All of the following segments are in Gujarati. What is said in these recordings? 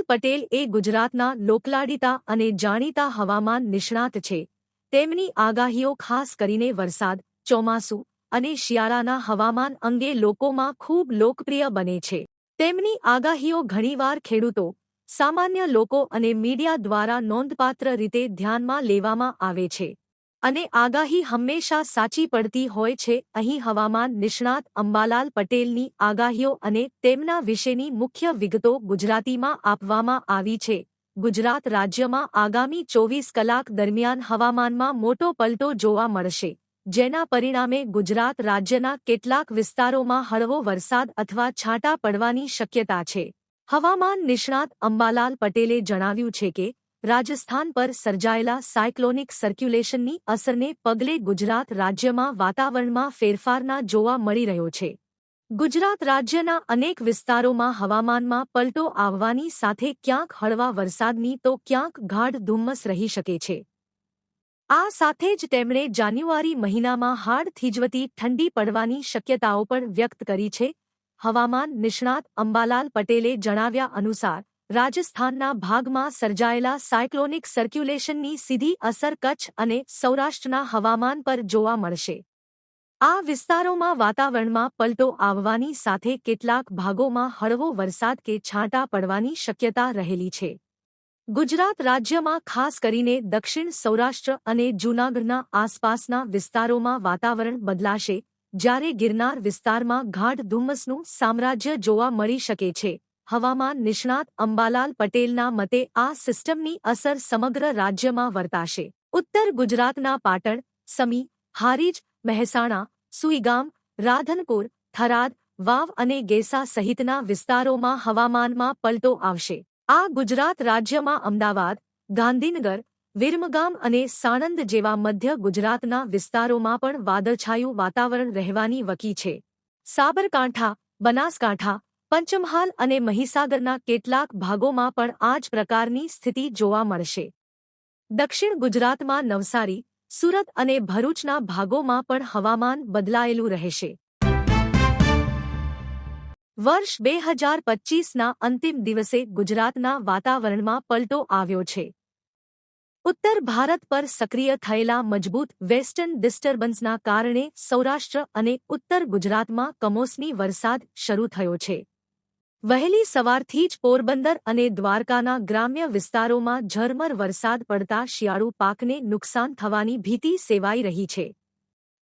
પટેલ એ ગુજરાતના લોકલાડીતા અને જાણીતા હવામાન નિષ્ણાત છે. તેમની આગાહીઓ ખાસ કરીને વરસાદ, ચોમાસું અને શિયાળાના હવામાન અંગે લોકોમાં ખૂબ લોકપ્રિય બને છે. તેમની આગાહીઓ ઘણીવાર ખેડૂતો, સામાન્ય લોકો અને મીડિયા દ્વારા નોંધપાત્ર રીતે ધ્યાનમાં લેવામાં આવે છે. અને આગાહી હંમેશા સાચી પડતી હોય છે. અહીં હવામાન નિષ્ણાત અંબાલાલ પટેલની આગાહીઓ અને તેમના વિશેની મુખ્ય વિગતો ગુજરાતીમાં આપવામાં આવી છે. ગુજરાત રાજ્યમાં આગામી 24 કલાક દરમિયાન હવામાનમાં મોટો પલટો જોવા મળશે, જેના પરિણામે ગુજરાત રાજ્યના કેટલાક વિસ્તારોમાં હળવો વરસાદ અથવા છાંટા પડવાની શક્યતા છે. હવામાન નિષ્ણાત અંબાલાલ પટેલે જણાવ્યું છે કે રાજસ્થાન પર સર્જાયેલા સાયક્લોનિક સર્ક્યુલેશનની અસરને પગલે ગુજરાત રાજ્યમાં વાતાવરણમાં ફેરફારના જોવા મળી રહ્યો છે. ગુજરાત રાજ્યના અનેક વિસ્તારોમાં હવામાનમાં પલટો આવવાની સાથે ક્યાંક હળવા વરસાદની તો ક્યાંક ગાઢ ધુમ્મસ રહી શકે છે. આ સાથે જ તેમણે જાન્યુઆરી મહિનામાં હાડ થીજવતી ઠંડી પડવાની શક્યતાઓ પણ વ્યક્ત કરી છે. હવામાન નિષ્ણાત અંબાલાલ પટેલે જણાવ્યા અનુસાર રાજસ્થાનના ભાગમાં સર્જાયેલા સાયક્લોનિક સર્ક્યુલેશનની સીધી અસર કચ્છ અને સૌરાષ્ટ્રના હવામાન પર જોવા મળશે. આ વિસ્તારોમાં વાતાવરણમાં પલટો આવવાની સાથે કેટલાક ભાગોમાં હળવો વરસાદ કે છાંટા પડવાની શક્યતા રહેલી છે. ગુજરાત રાજ્યમાં ખાસ કરીને દક્ષિણ સૌરાષ્ટ્ર અને જૂનાગઢના આસપાસના વિસ્તારોમાં વાતાવરણ બદલાશે, જ્યારે ગિરનાર વિસ્તારમાં ગાઢ ધુમ્મસનું સામ્રાજ્ય જોવા મળી શકે છે. હવામાન નિષ્ણાત અંબાલાલ પટેલના મતે આ સિસ્ટમની અસર સમગ્ર રાજ્યમાં વર્તાશે. ઉત્તર ગુજરાતના પાટણ, સમી, હારીજ, મહેસાણા, સુઈગામ, રાધનપુર, થરાદ, વાવ અને ગેસા સહિતના વિસ્તારોમાં હવામાનમાં પલટો આવશે. આ ગુજરાત રાજ્યમાં અમદાવાદ, ગાંધીનગર, વિરમગામ અને સાણંદ જેવા મધ્ય ગુજરાતના વિસ્તારોમાં પણ વાદળછાયું વાતાવરણ રહેવાની વકી છે. સાબરકાંઠા, બનાસકાંઠા, પંચમહાલ અને મહીસાગરના કેટલાક ભાગોમાં પણ આ જ પ્રકારની સ્થિતિ જોવા મળશે. દક્ષિણ ગુજરાતમાં નવસારી, સુરત અને ભરૂચના ભાગોમાં પણ હવામાન બદલાયેલું રહેશે. વર્ષ 2025ના અંતિમ દિવસે ગુજરાતના વાતાવરણમાં પલટો આવ્યો છે. ઉત્તર ભારત પર સક્રિય થયેલા મજબૂત વેસ્ટર્ન ડિસ્ટર્બન્સના કારણે સૌરાષ્ટ્ર અને ઉત્તર ગુજરાતમાં કમોસમી વરસાદ શરૂ થયો છે. વહેલી સવારથી જ પોરબંદર અને દ્વારકાના ગ્રામ્ય વિસ્તારોમાં ઝરમર વરસાદ પડતા શિયાળુ પાકને નુકસાન થવાની ભીતિ સેવાઈ રહી છે.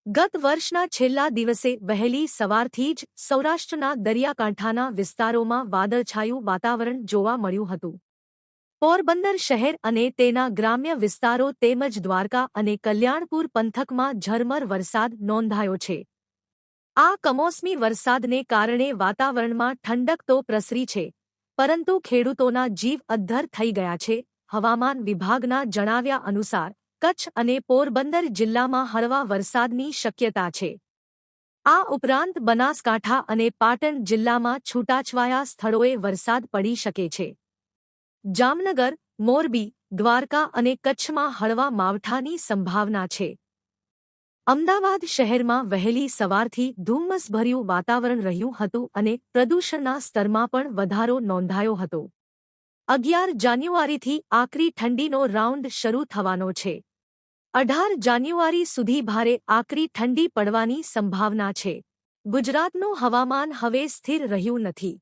ગત વર્ષના છેલ્લા દિવસે વહેલી સવારથી જ સૌરાષ્ટ્રના દરિયાકાંઠાના વિસ્તારોમાં વાદળછાયું વાતાવરણ જોવા મળ્યું હતું. પોરબંદર શહેર અને તેના ગ્રામ્ય વિસ્તારો તેમજ દ્વારકા અને કલ્યાણપુર પંથકમાં ઝરમર વરસાદ નોંધાયો છે. આ કમોસમી વરસાદને કારણે વાતાવરણમાં ઠંડક તો પ્રસરી છે, પરંતુ ખેડૂતોના જીવ અદ્ધર થઈ ગયા છે. હવામાન વિભાગના જણાવ્યા અનુસાર કચ્છ અને પોરબંદર જિલ્લામાં હળવા વરસાદની શક્યતા છે. આ ઉપરાંત બનાસકાંઠા અને પાટણ જિલ્લામાં છૂટાછવાયા સ્થળોએ વરસાદ પડી શકે છે. જામનગર, મોરબી, દ્વારકા અને કચ્છમાં હળવા માવઠાની સંભાવના છે. અમદાવાદ શહેરમાં વહેલી સવારથી ધુમ્મસભર્યું વાતાવરણ રહ્યું હતું અને પ્રદૂષણના સ્તરમાં પણ વધારો નોંધાયો હતો. 11 જાન્યુઆરીથી આકરી ઠંડીનો રાઉન્ડ શરૂ થવાનો છે. 18 જાન્યુઆરી સુધી ભારે આકરી ઠંડી પડવાની સંભાવના છે. ગુજરાતનું હવામાન હવે સ્થિર રહ્યું નથી.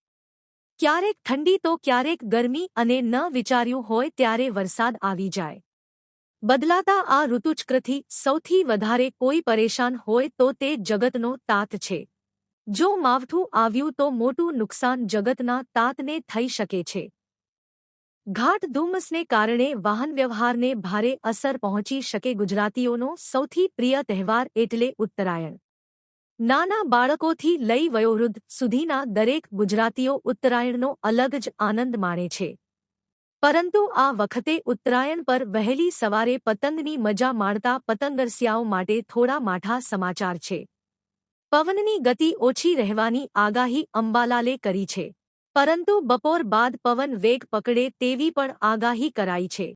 ક્યારેક ઠંડી તો ક્યારેક ગરમી અને ન વિચાર્યું હોય ત્યારે વરસાદ આવી જાય. બદલાતા આ ઋતુચક્રથી સૌથી વધારે કોઈ પરેશાન હોય તો તે જગતનો તાત છે. જો માવઠું આવ્યું તો મોટું નુકસાન જગતના તાતને થઈ શકે છે. ઘાટ ધુમ્મસને કારણે વાહનવ્યવહારને ભારે અસર પહોંચી શકે. ગુજરાતીઓનો સૌથી પ્રિય તહેવાર એટલે ઉત્તરાયણ. નાના બાળકોથી લઈ વયોવૃદ્ધ સુધીના દરેક ગુજરાતીઓ ઉત્તરાયણનો અલગ જ આનંદ માણે છે. પરંતુ આ વખતે ઉત્તરાયણ પર વહેલી સવારે પતંગની મજા માણતા પતંગરસિયાઓ માટે થોડા માઠા સમાચાર છે. પવનની ગતિ ઓછી રહેવાની આગાહી અંબાલાલે કરી છે, પરંતુ બપોર બાદ પવન વેગ પકડે તેવી પણ આગાહી કરાઈ છે.